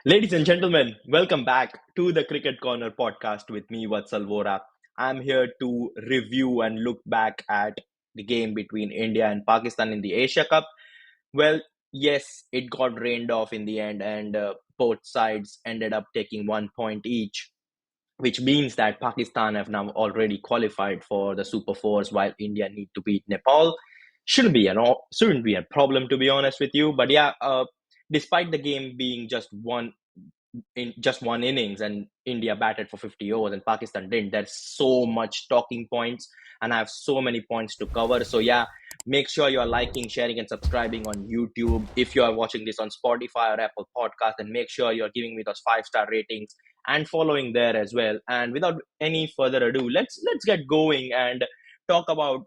Ladies and gentlemen, welcome back to the Cricket Corner podcast with me, Vatsal Vora. I'm here to review and look back at the game between India and Pakistan in the Asia Cup. Well, yes, it got rained off in the end, and both sides ended up taking 1 point each, which means that Pakistan have now already qualified for the Super Fours, while India need to beat Nepal. Shouldn't be a problem, to be honest with you. But yeah, despite the game being just one innings and India batted for 50 overs and Pakistan didn't. There's so much talking points and I have so many points to cover. So yeah, make sure you are liking, sharing, and subscribing on YouTube. If you are watching this on Spotify or Apple Podcast, then make sure you're giving me those 5-star ratings and following there as well. And without any further ado, let's get going and talk about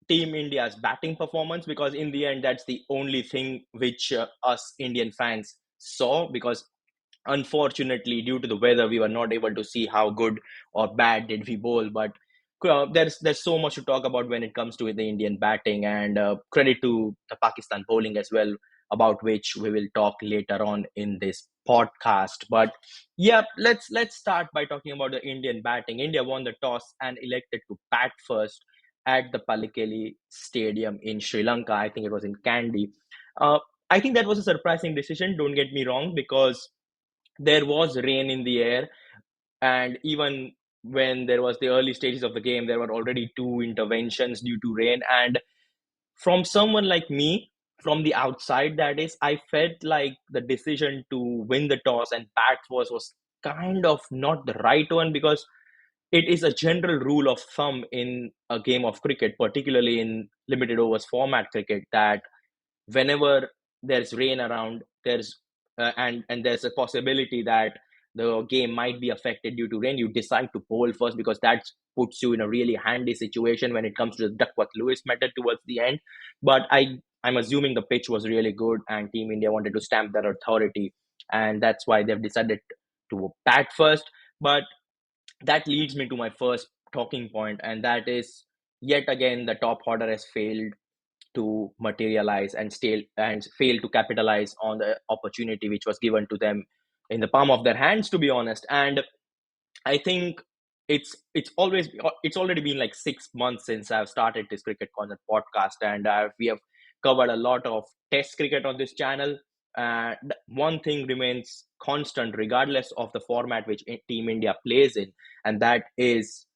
Team India's batting performance, because in the end that's the only thing which us Indian fans saw, because unfortunately due to the weather we were not able to see how good or bad did we bowl. But there's so much to talk about when it comes to the Indian batting, and credit to the Pakistan bowling as well, about which we will talk later on in this podcast. But yeah, let's start by talking about the Indian batting. India won the toss and elected to bat first at the Palikeli Stadium in Sri Lanka. I think it was in Kandy. uh, I think that was a surprising decision, don't get me wrong, because there was rain in the air, and even when there was the early stages of the game, there were already two interventions due to rain. And from someone like me, from the outside, that is, I felt like the decision to win the toss and bat was kind of not the right one, because it is a general rule of thumb in a game of cricket, particularly in limited overs format cricket, that whenever there's rain around, and there's a possibility that the game might be affected due to rain, you decide to bowl first, because that puts you in a really handy situation when it comes to the Duckworth Lewis method towards the end. But I'm assuming the pitch was really good and Team India wanted to stamp their authority, and that's why they've decided to bat first. But that leads me to my first talking point, and that is, yet again the top order has failed to materialize and fail to capitalize on the opportunity which was given to them in the palm of their hands, to be honest. And I think it's already been like 6 months since I've started this Cricket Corner podcast, and we have covered a lot of Test cricket on this channel. One thing remains constant regardless of the format which Team India plays in, and that is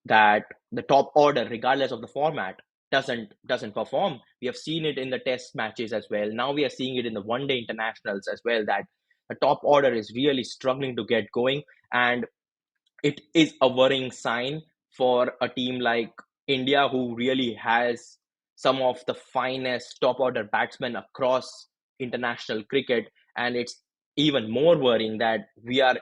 that the top order, regardless of the format, doesn't perform. We have seen it in the Test matches as well. Now we are seeing it in the one day internationals as well, that the top order is really struggling to get going. And it is a worrying sign for a team like India, who really has some of the finest top order batsmen across international cricket. And it's even more worrying that we are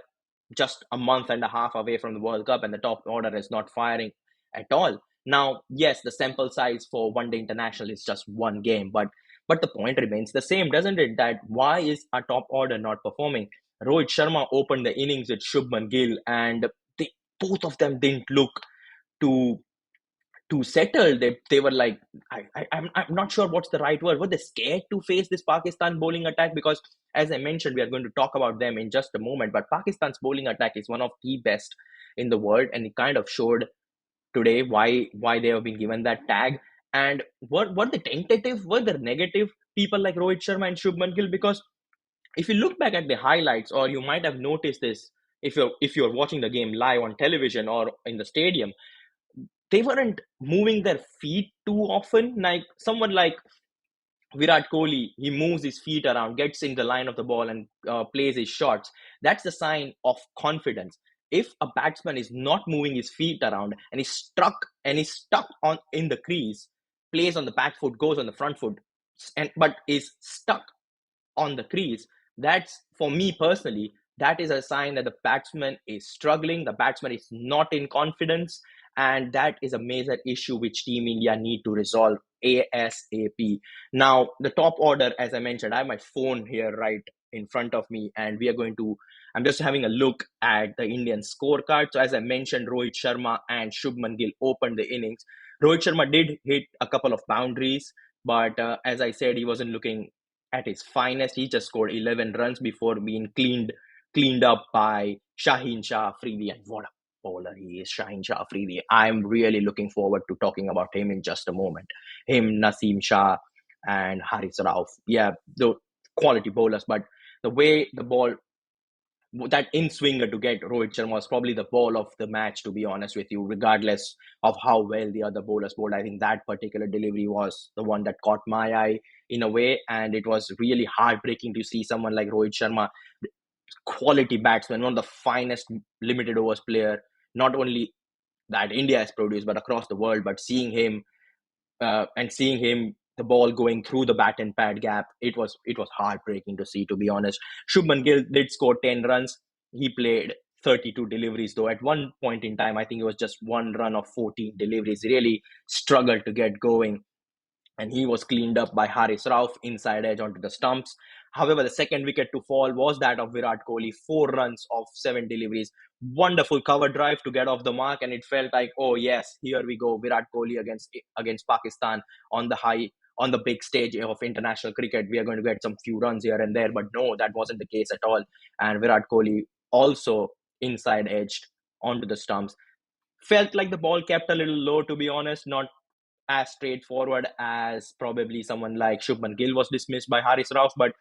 just a month and a half away from the World Cup and the top order is not firing at all. Now, yes, the sample size for one day international is just one game, but the point remains the same, doesn't it? That why is our top order not performing? Rohit Sharma opened the innings with Shubman Gill, and both of them didn't look to settle. They were like, I'm not sure what's the right word. Were they scared to face this Pakistan bowling attack? Because as I mentioned, we are going to talk about them in just a moment. But Pakistan's bowling attack is one of the best in the world, and it kind of showed today why they have been given that tag. And were they tentative? Were they negative? People like Rohit Sharma and Shubman Gill, because if you look back at the highlights, or you might have noticed this if you're watching the game live on television or in the stadium, they weren't moving their feet too often. Like someone like Virat Kohli, he moves his feet around, gets in the line of the ball, and plays his shots. That's the sign of confidence. If a batsman is not moving his feet around and he's stuck on in the crease, plays on the back foot, goes on the front foot, and but is stuck on the crease, that's, for me personally, that is a sign that the batsman is struggling, the batsman is not in confidence, and that is a major issue which Team India need to resolve ASAP. Now, the top order, as I mentioned, I have my phone here right in front of me, and I'm just having a look at the Indian scorecard. So, as I mentioned, Rohit Sharma and Shubman Gill opened the innings. Rohit Sharma did hit a couple of boundaries, but as I said, he wasn't looking at his finest. He just scored 11 runs before being cleaned up by Shaheen Shah Afridi. And what a bowler he is, Shaheen Shah Afridi. I'm really looking forward to talking about him in just a moment. Him, Naseem Shah, and Haris Rauf. Yeah, the quality bowlers, but the way the ball, that in swinger to get Rohit Sharma was probably the ball of the match, to be honest with you, regardless of how well the other bowlers bowled. I think that particular delivery was the one that caught my eye in a way, and it was really heartbreaking to see someone like Rohit Sharma, quality batsman, one of the finest limited overs player, not only that India has produced, but across the world. But seeing him, the ball going through the bat and pad gap, it was heartbreaking to see, to be honest. Shubman Gill did score 10 runs. He played 32 deliveries, though at one point in time I think it was just one run of 14 deliveries. He really struggled to get going, and he was cleaned up by Haris Rauf inside edge onto the stumps. However, the second wicket to fall was that of Virat Kohli, 4 runs of 7 deliveries. Wonderful cover drive to get off the mark, and it felt like, oh yes, here we go, Virat Kohli against Pakistan on the big stage of international cricket. We are going to get some few runs here and there, but no, that wasn't the case at all. And Virat Kohli also inside edged onto the stumps. Felt like the ball kept a little low, to be honest, not as straightforward as probably someone like Shubman Gill was dismissed by Haris Rauf. But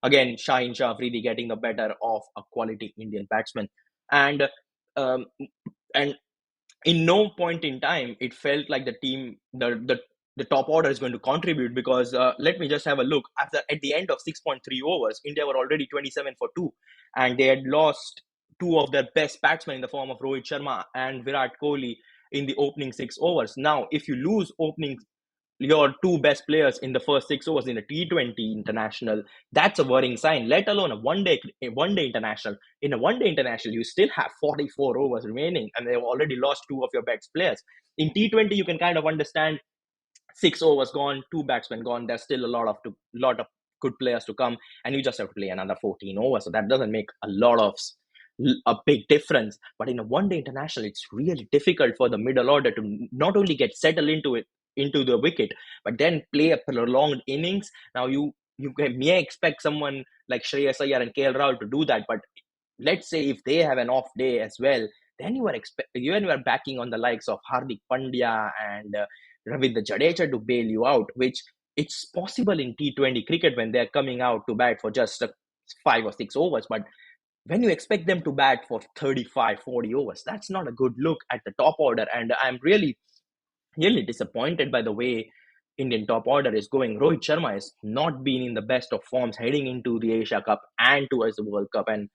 again, Shaheen Shah really getting the better of a quality Indian batsman. And um, and in no point in time it felt like the team, the top order is going to contribute, because let me just have a look. At the end of 6.3 overs, India were already 27 for 2, and they had lost two of their best batsmen in the form of Rohit Sharma and Virat Kohli in the opening 6 overs. Now, if you lose opening your two best players in the first 6 overs in a T20 international, that's a worrying sign, let alone a one day international. In a one day international, you still have 44 overs remaining, and they've already lost two of your best players. In T20, you can kind of understand 6 overs gone, two batsmen gone. There's still a lot of good players to come, and you just have to play another 14 overs. So that doesn't make a big difference. But in a one-day international, it's really difficult for the middle order to not only get settled into the wicket, but then play a prolonged innings. Now may expect someone like Shreyas Iyer and KL Rahul to do that, but let's say if they have an off day as well, then you are backing on the likes of Hardik Pandya and Ravindra Jadeja to bail you out, which it's possible in T20 cricket when they're coming out to bat for just 5 or 6 overs. But when you expect them to bat for 35, 40 overs, that's not a good look at the top order. And I'm really disappointed by the way Indian top order is going. Rohit Sharma has not been in the best of forms heading into the Asia Cup and towards the World Cup. And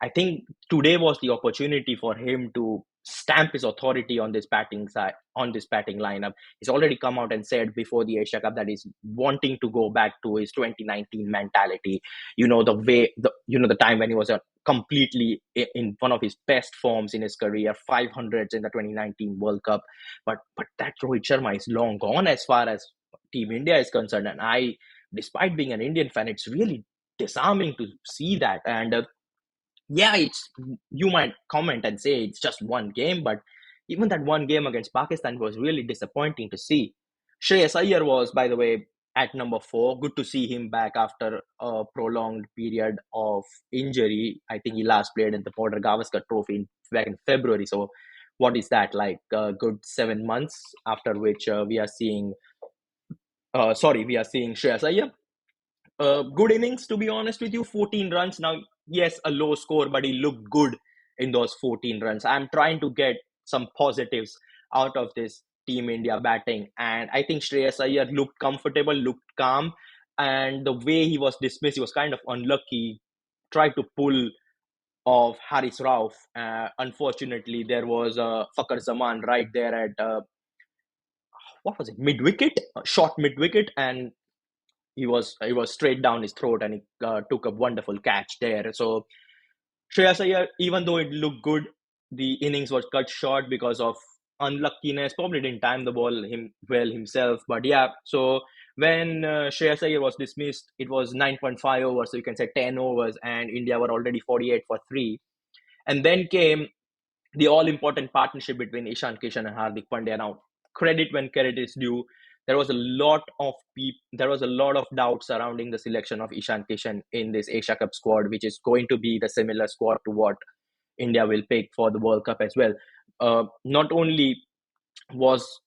I think today was the opportunity for him to stamp his authority on this batting side, on this batting lineup. He's already come out and said before the Asia Cup that he's wanting to go back to his 2019 mentality. The time when he was completely in one of his best forms in his career, 500s in the 2019 World Cup. But that Rohit Sharma is long gone as far as Team India is concerned. And despite being an Indian fan, it's really disarming to see that. And yeah, it's you might comment and say it's just one game, but even that one game against Pakistan was really disappointing to see. Shreyas Iyer was, by the way, at number 4. Good to see him back after a prolonged period of injury. I think he last played in the Border Gavaskar Trophy back in February. So, what is that, like a good 7 months? After which we are seeing Shreyas Iyer. Good innings, to be honest with you. 14 runs. Now, yes, a low score, but he looked good in those 14 runs. I'm trying to get some positives out of this Team India batting, and I think Shreyas Iyer looked comfortable, looked calm, and the way he was dismissed, he was kind of unlucky. Tried to pull off Haris Rauf. Unfortunately, there was Fakar Zaman right there at what was it, mid wicket, short mid wicket, and he was straight down his throat, and he took a wonderful catch there. So Shreyas Iyer, even though it looked good, the innings was cut short because of unluckiness. Probably didn't time the ball himself. But yeah, so when Shreyas Iyer was dismissed, it was 9.5 overs, so you can say 10 overs, and India were already 48 for 3. And then came the all important partnership between Ishan Kishan and Hardik Pandya. Now, credit when credit is due. there was a lot of there was a lot of doubt surrounding the selection of Ishan Kishan in this Asia Cup squad, which is going to be the similar squad to what India will pick for the World Cup as well. Not only was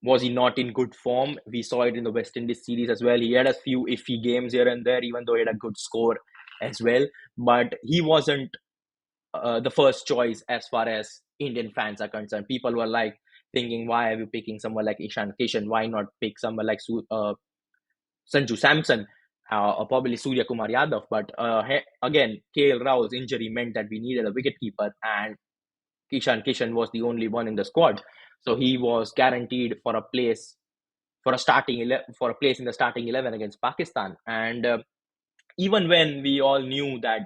was he not in good form, we saw it in the West Indies series as well. He had a few iffy games here and there, even though he had a good score as well. But he wasn't the first choice as far as Indian fans are concerned. People were like thinking, why are you picking someone like Ishan Kishan? Why not pick someone like Sanju Samson or probably Surya Kumar Yadav? But again, KL Rahul's injury meant that we needed a wicketkeeper, and Ishan Kishan was the only one in the squad. So he was guaranteed for a place for a place in the starting 11 against Pakistan. And even when we all knew that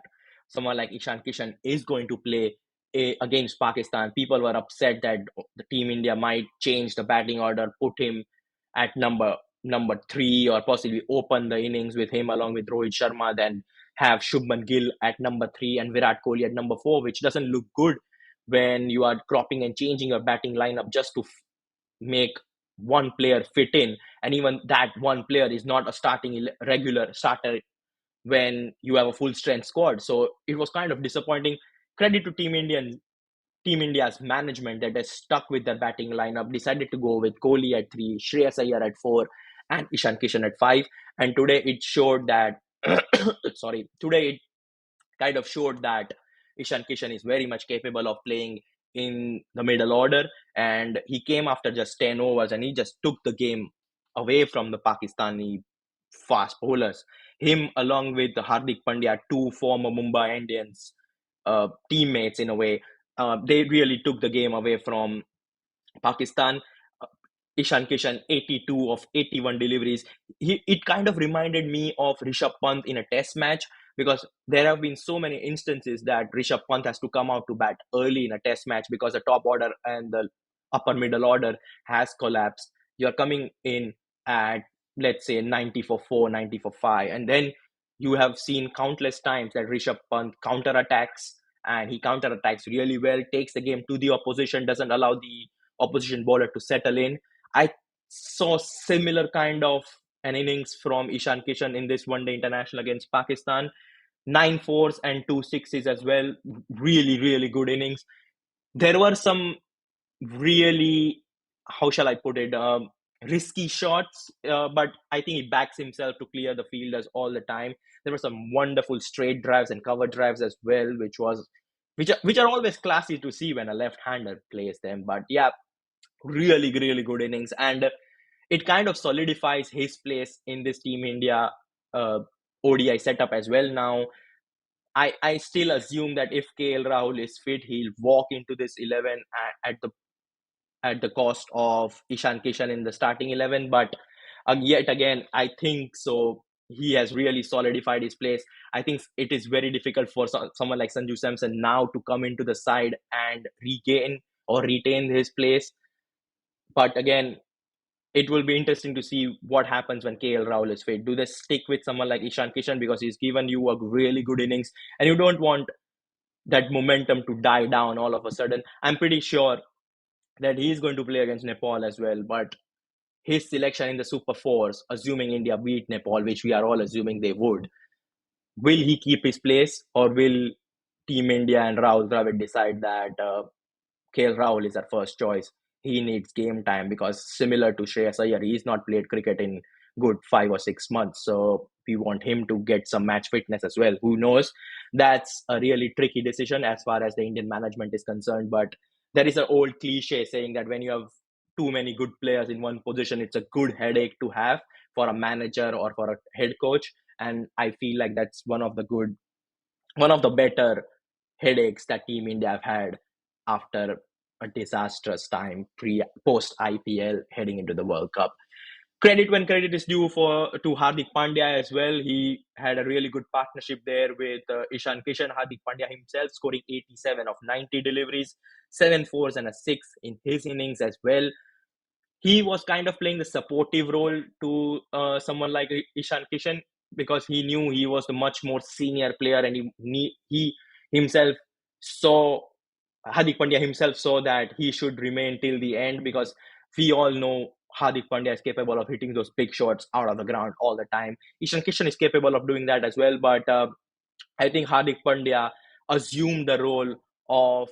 someone like Ishan Kishan is going to play against Pakistan, people were upset that the team India might change the batting order, put him at number three, or possibly open the innings with him along with Rohit Sharma, then have Shubman Gill at number three and Virat Kohli at number four, which doesn't look good when you are cropping and changing your batting lineup just to make one player fit in, and even that one player is not a regular starter when you have a full strength squad. So it was kind of disappointing. Credit to Team India's management that has stuck with their batting lineup, decided to go with Kohli at three, Shreyas Iyer at four, and Ishan Kishan at five. And today it showed that, today it kind of showed that Ishan Kishan is very much capable of playing in the middle order. And he came after just 10 overs and he just took the game away from the Pakistani fast bowlers. Him, along with Hardik Pandya, two former Mumbai Indians teammates in a way, they really took the game away from Pakistan. Ishan Kishan, 82 of 81 deliveries. It kind of reminded me of Rishabh Pant in a test match, because there have been so many instances that Rishabh Pant has to come out to bat early in a test match because the top order and the upper middle order has collapsed. You're coming in at, let's say, 90 for 4, 90 for 5, and then you have seen countless times that Rishabh Pant counterattacks, and he counterattacks really well, takes the game to the opposition, doesn't allow the opposition bowler to settle in. I saw similar kind of an innings from Ishan Kishan in this one day international against Pakistan. Nine fours and two sixes as well. Really, really good innings. There were some really, how shall I put it, risky shots, but I think he backs himself to clear the fielders all the time. There were some wonderful straight drives and cover drives as well, which are always classy to see when a left-hander plays them. But yeah, really, really good innings, and it kind of solidifies his place in this Team India uh, ODI setup as well. Now, I still assume that if KL Rahul is fit, he'll walk into this 11 at the cost of Ishan Kishan in the starting 11. But yet again, I think so. He has really solidified his place. I think it is very difficult for someone like Sanju Samson now to come into the side and regain or retain his place. But again, it will be interesting to see what happens when KL Rahul is fit. Do they stick with someone like Ishan Kishan because he's given you a really good innings, and you don't want that momentum to die down all of a sudden? I'm pretty sure that he's going to play against Nepal as well, but his selection in the Super Fours, assuming India beat Nepal, which we are all assuming they would, will he keep his place, or will Team India and Rahul Dravid decide that KL Rahul is our first choice? He needs game time because, similar to Shreyas Iyer, he's not played cricket in good 5 or 6 months. So we want him to get some match fitness as well. Who knows? That's a really tricky decision as far as the Indian management is concerned. But there is an old cliche saying that when you have too many good players in one position, it's a good headache to have for a manager or for a head coach. And I feel like that's one of the better headaches that Team India have had after a disastrous time post IPL heading into the World Cup. Credit when credit is due for to Hardik Pandya as well. He had a really good partnership there with Ishan Kishan. Hardik Pandya himself scoring 87 of 90 deliveries, 7 fours and a six in his innings as well. He was kind of playing the supportive role to someone like Ishan Kishan, because he knew he was the much more senior player, and he himself saw Hardik Pandya himself saw that he should remain till the end, because we all know Hardik Pandya is capable of hitting those big shots out of the ground all the time. Ishan Kishan is capable of doing that as well, but I think Hardik Pandya assumed the role of,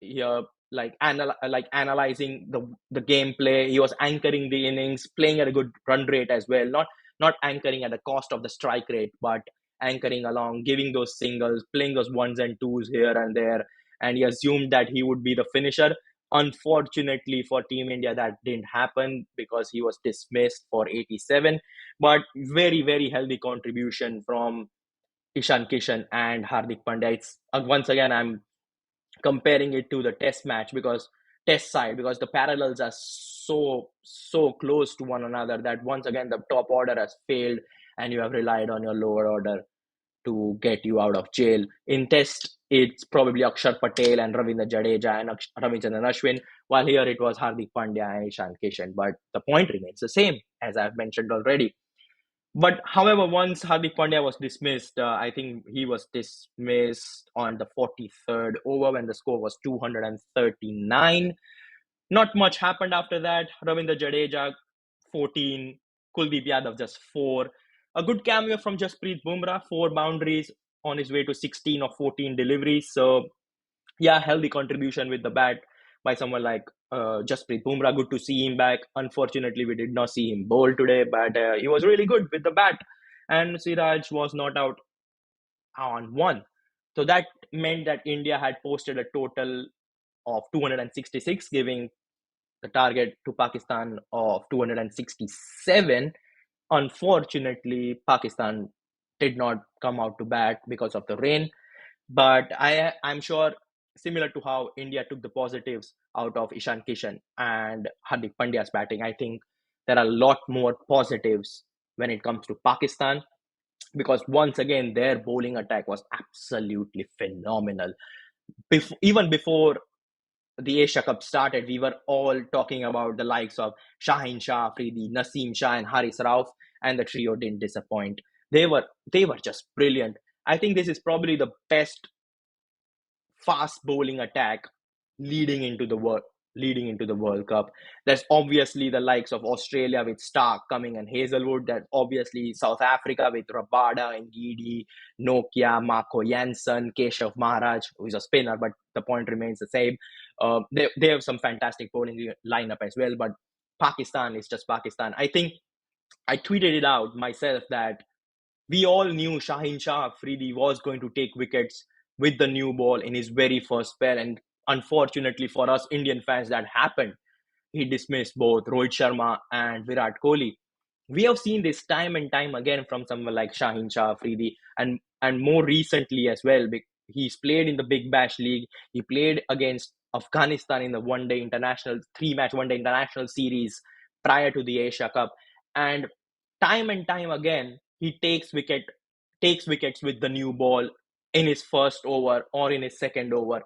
yeah, like analyzing the gameplay. He was anchoring the innings, playing at a good run rate as well. Not anchoring at the cost of the strike rate, but anchoring along, giving those singles, playing those ones and twos here and there. And he assumed that he would be the finisher. Unfortunately for Team India, that didn't happen because he was dismissed for 87. But very, very healthy contribution from Ishan Kishan and Hardik Pandya. It's once again I'm comparing it to the test match because test side, because the parallels are so close to one another that once again the top order has failed and you have relied on your lower order to get you out of jail. In test, it's probably Akshar Patel and Ravindra Jadeja and Ravichandran Ashwin, while here it was Hardik Pandya and Ishan Kishan. But the point remains the same, as I've mentioned already. But however, once Hardik Pandya was dismissed, I think he was dismissed on the 43rd over when the score was 239. Not much happened after that. Ravindra Jadeja, 14. Kuldeep Yadav, just 4. A good cameo from Jasprit Bumrah, 4 boundaries on his way to 16 or 14 deliveries. So yeah, healthy contribution with the bat by someone like Jasprit Bumrah. Good to see him back. Unfortunately, we did not see him bowl today, but he was really good with the bat. And Siraj was not out on 1. So that meant that India had posted a total of 266, giving the target to Pakistan of 267. Unfortunately, Pakistan did not come out to bat because of the rain. But I'm sure, similar to how India took the positives out of Ishan Kishan and Hardik Pandya's batting, I think there are a lot more positives when it comes to Pakistan because once again their bowling attack was absolutely phenomenal. Even before the Asia Cup started, we were all talking about the likes of Shaheen Shah Afridi, Naseem Shah, and Haris Rauf, and the trio didn't disappoint. They were just brilliant. I think this is probably the best fast bowling attack leading into the World Cup. There's obviously the likes of Australia with Stark, Cumming, and Hazelwood. There's obviously South Africa with Rabada, Ngidi, Nokia, Marco Jansen, Keshav Maharaj, who is a spinner, but the point remains the same. They have some fantastic bowling lineup as well, but Pakistan is just Pakistan. I think I tweeted it out myself that we all knew Shaheen Shah Afridi was going to take wickets with the new ball in his very first spell. And unfortunately for us Indian fans, that happened. He dismissed both Rohit Sharma and Virat Kohli. We have seen this time and time again from someone like Shaheen Shah Afridi, and more recently as well. He's played in the Big Bash League. He played against Afghanistan in the one-day international, three-match one-day international series prior to the Asia Cup. And time again, he takes wickets with the new ball in his first over or in his second over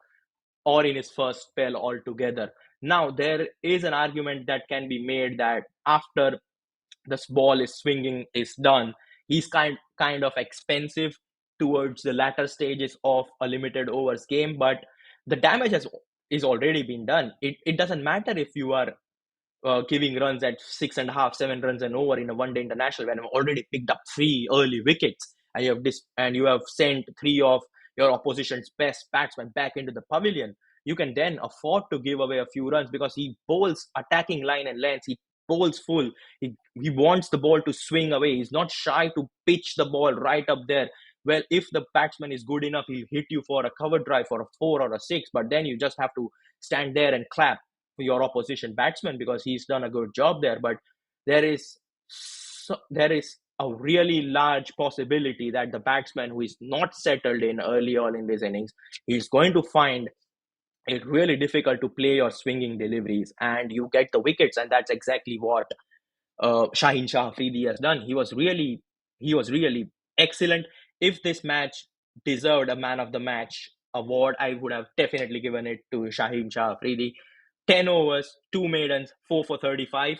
or in his first spell altogether. Now, there is an argument that can be made that after this ball is swinging is done, he's kind of expensive towards the latter stages of a limited overs game. But the damage has is already been done. It doesn't matter if you are giving runs at 6.5, 7 runs and over in a one-day international when I've already picked up 3 early wickets and you have sent 3 of your opposition's best batsmen back into the pavilion. You can then afford to give away a few runs because he bowls attacking line and length. He bowls full. He wants the ball to swing away. He's not shy to pitch the ball right up there. Well, if the batsman is good enough, he'll hit you for a cover drive for a 4 or a 6, but then you just have to stand there and clap your opposition batsman because he's done a good job there. But there is a really large possibility that the batsman who is not settled in early on in this innings is going to find it really difficult to play your swinging deliveries and you get the wickets, and that's exactly what Shaheen Shah Afridi has done. He was really excellent. If this match deserved a man of the match award, I would have definitely given it to Shaheen Shah Afridi. 10 overs, 2 maidens, 4 for 35.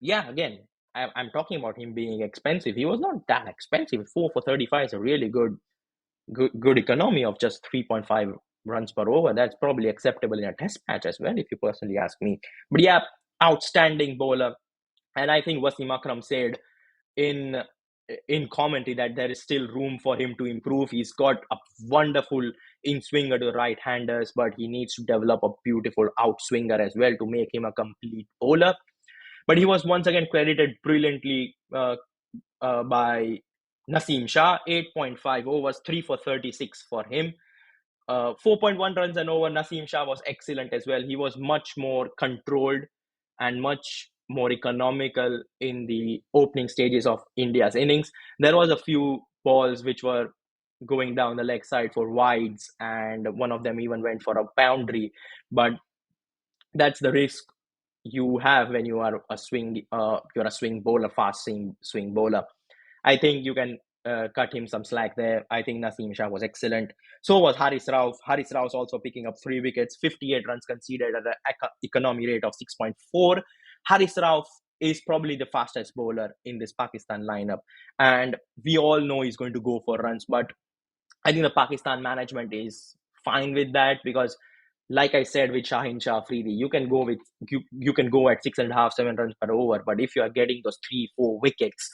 Yeah, again, I'm talking about him being expensive. He was not that expensive. 4 for 35 is a really good economy of just 3.5 runs per over. That's probably acceptable in a test match as well, if you personally ask me. But yeah, outstanding bowler. And I think Wasim Akram said in commentary that there is still room for him to improve. He's got a wonderful in swinger to right handers, but he needs to develop a beautiful outswinger as well to make him a complete bowler. But he was once again credited brilliantly by Naseem Shah. 8.5 overs, 3 for 36 for him. 4.1 runs and over. Naseem Shah was excellent as well. He was much more controlled and much more economical in the opening stages of India's innings. There was a few balls which were going down the leg side for wides, and one of them even went for a boundary. But that's the risk you have when you are a you're a swing bowler, fast swing bowler. I think you can cut him some slack there. I think Naseem Shah was excellent. So was Haris Rauf. Haris Rauf also picking up 3 wickets, 58 runs conceded at an economy rate of 6.4. Haris Rauf is probably the fastest bowler in this Pakistan lineup, and we all know he's going to go for runs. But I think the Pakistan management is fine with that because, like I said, with Shahin Shah Afridi, you can go at 6.5, 7 runs per over. But if you are getting those 3, 4 wickets,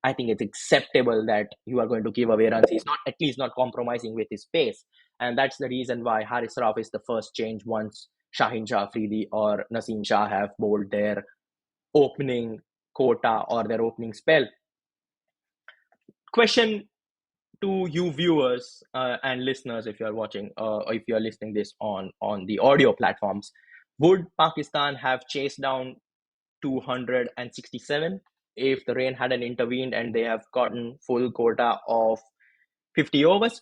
I think it's acceptable that you are going to give away runs. He's not at least not compromising with his pace, and that's the reason why Haris Rauf is the first change once Shahin Shah Afridi or Naseem Shah have bowled their opening quota or their opening spell. Question to you viewers and listeners, if you're watching or if you're listening this on the audio platforms, would Pakistan have chased down 267 if the rain hadn't intervened and they have gotten full quota of 50 overs?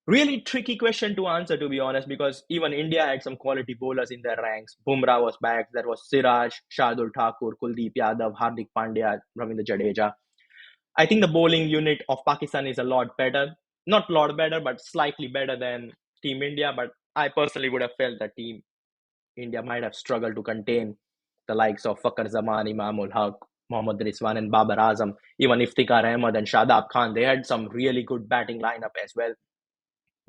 Really tricky question to answer, to be honest, because even India had some quality bowlers in their ranks. Bumrah was back. There was Siraj, Shardul Thakur, Kuldeep Yadav, Hardik Pandya, Ravindra Jadeja. I think the bowling unit of Pakistan is a lot better. Not a lot better, but slightly better than Team India. But I personally would have felt that Team India might have struggled to contain the likes of Fakhar Zaman, Imamul Haq, Mohammad Rizwan, and Babar Azam. Even Iftikhar Ahmed and Shadab Khan, they had some really good batting lineup as well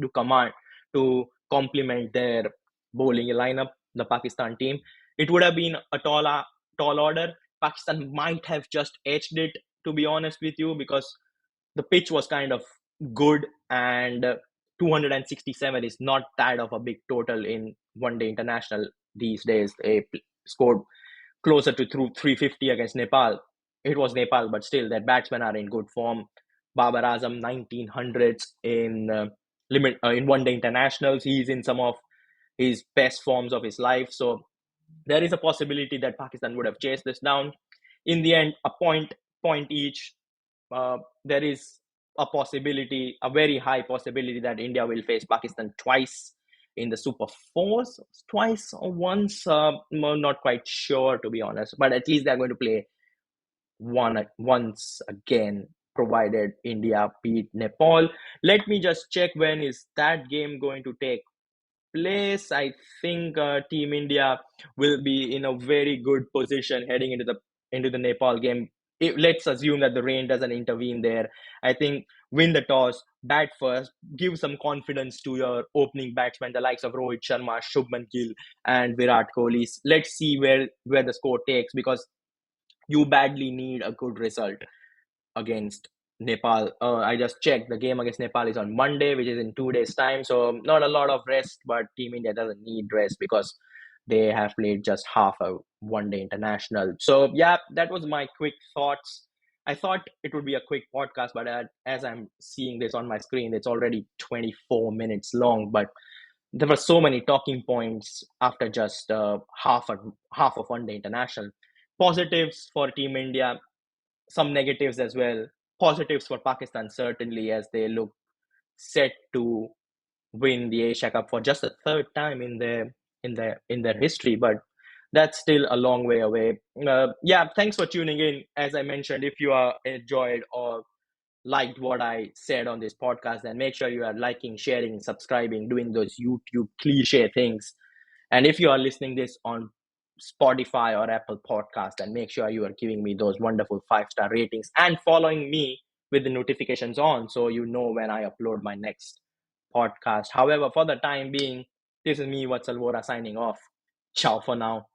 to command to complement their bowling lineup, the Pakistan team. It would have been a tall order. Pakistan might have just edged it, to be honest with you, because the pitch was kind of good, and 267 is not that of a big total in one day international these days. They scored closer to 350 against Nepal. It was Nepal, but still, their batsmen are in good form. Babar Azam 1900s in one day internationals. He's in some of his best forms of his life. So there is a possibility that Pakistan would have chased this down. In the end, a point each. There is a possibility, a very high possibility, that India will face Pakistan twice in the Super Fours, twice or once. I'm not quite sure, to be honest, but at least they're going to play once again, provided India beat Nepal. Let me just check when is that game going to take place. I think Team India will be in a very good position heading into the Nepal game. Let's assume that the rain doesn't intervene there. I think win the toss, bat first, give some confidence to your opening batsmen, the likes of Rohit Sharma, Shubman Gill, and Virat Kohli. Let's see where the score takes, because you badly need a good result against Nepal. I just checked. The game against Nepal is on Monday, which is in 2 days' time. So not a lot of rest, but Team India doesn't need rest because they have played just half a one-day international. So yeah, that was my quick thoughts. I thought it would be a quick podcast, but as I'm seeing this on my screen, it's already 24 minutes long. But there were so many talking points after just half of one-day international. Positives for Team India, some negatives as well. Positives for Pakistan certainly, as they look set to win the Asia Cup for just the third time in their history, but that's still a long way away. Yeah, thanks for tuning in. As I mentioned, if you are enjoyed or liked what I said on this podcast, then make sure you are liking, sharing, subscribing, doing those YouTube cliche things. And if you are listening this on Spotify or Apple Podcast, then make sure you are giving me those wonderful 5-star ratings and following me with the notifications on, so you know when I upload my next podcast. However, for the time being, this is me, Vatsalvora, signing off. Ciao for now.